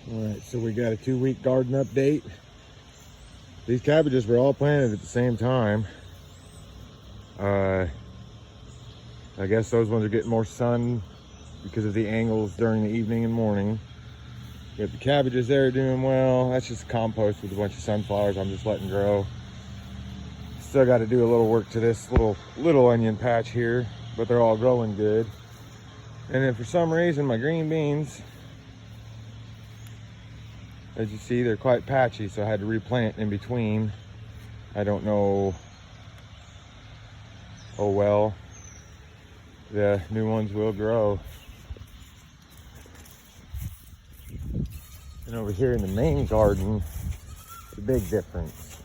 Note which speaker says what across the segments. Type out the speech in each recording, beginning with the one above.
Speaker 1: All right, so we got a 2-week garden update. These cabbages were all planted at the same time. I guess those ones are getting more sun because of the angles during the evening and morning. But the cabbages there are doing well. That's just compost with a bunch of sunflowers I'm just letting grow. Still got to do a little work to this little onion patch here, but they're all growing good. And then for some reason, my green beans, as you see, they're quite patchy, so I had to replant in between. I don't know. Oh well, the new ones will grow. And over here in the main garden, the big difference.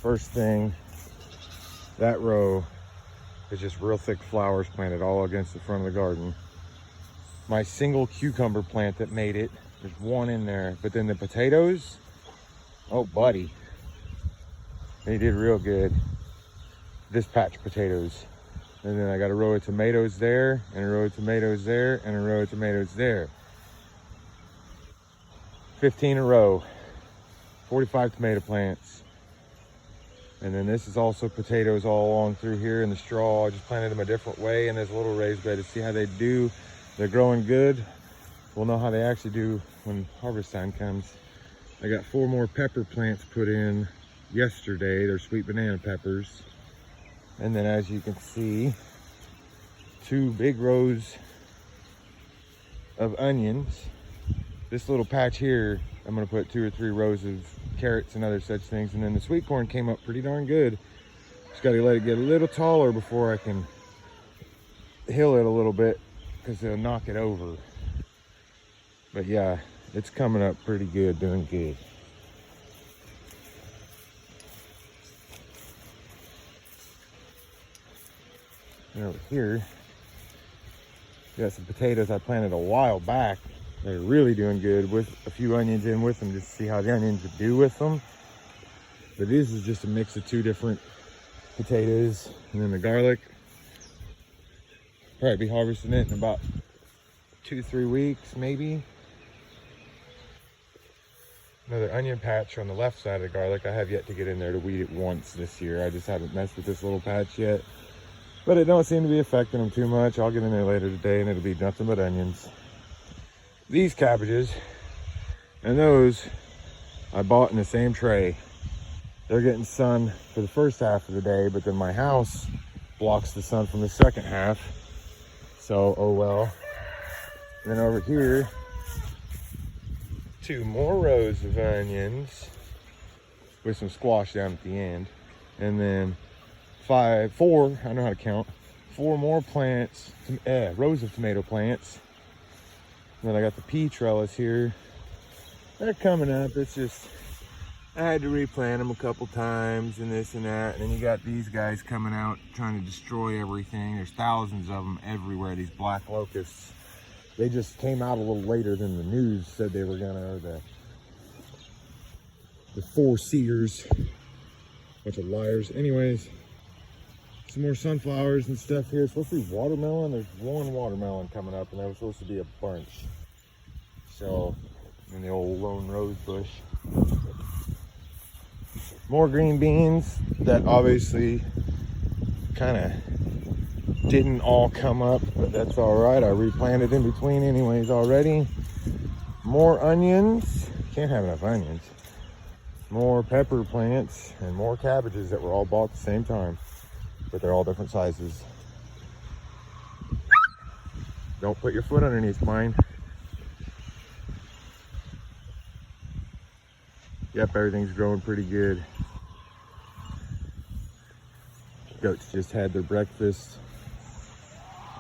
Speaker 1: First thing, that row is just real thick flowers planted all against the front of the garden. My single cucumber plant that made it, there's one in there, but then the potatoes, oh buddy, they did real good. This patch potatoes. And then I got a row of tomatoes there, and a row of tomatoes there, and a row of tomatoes there. 15 a row, 45 tomato plants. And then this is also potatoes all along through here in the straw. I just planted them a different way in this little raised bed to see how they do. They're growing good. We'll know how they actually do when harvest time comes. I got 4 more pepper plants put in yesterday. They're sweet banana peppers. And then as you can see, 2 big rows of onions. This little patch here, I'm gonna put 2 or 3 rows of carrots and other such things. And then the sweet corn came up pretty darn good. Just gotta let it get a little taller before I can hill it a little bit, because it'll knock it over. But yeah, it's coming up pretty good, doing good. And over here, got some potatoes I planted a while back. They're really doing good with a few onions in with them, just to see how the onions would do with them. But this is just a mix of 2 different potatoes. And then the garlic, probably be harvesting it in about 2-3 weeks, maybe. Another onion patch on the left side of the garlic. I have yet to get in there to weed it once this year. I just haven't messed with this little patch yet. But it don't seem to be affecting them too much. I'll get in there later today and it'll be nothing but onions. These cabbages and those I bought in the same tray. They're getting sun for the first half of the day, but then my house blocks the sun from the second half. So, oh well. And then over here, 2 more rows of onions with some squash down at the end. And then 4, I know how to count, 4 more plants, rows of tomato plants. And then I got the pea trellis here. They're coming up. It's just, I had to replant them a couple times and this and that. And then you got these guys coming out trying to destroy everything. There's thousands of them everywhere, these black locusts. They just came out a little later than the news said they were gonna, or the foreseers. Bunch of liars. Anyways, some more sunflowers and stuff here. It's supposed to be watermelon. There's 1 watermelon coming up, and there was supposed to be a bunch. So, in the old lone rose bush. More green beans that obviously kind of didn't all come up, but that's all right. I replanted in between anyways already. More onions. Can't have enough onions. More pepper plants and more cabbages that were all bought at the same time. But they're all different sizes. Don't put your foot underneath mine. Yep, everything's growing pretty good. Goats just had their breakfast.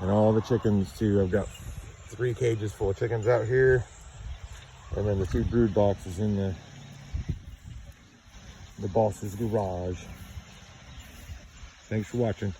Speaker 1: And all the chickens too. I've got 3 cages full of chickens out here. And then the 2 brood boxes in the boss's garage. Thanks for watching.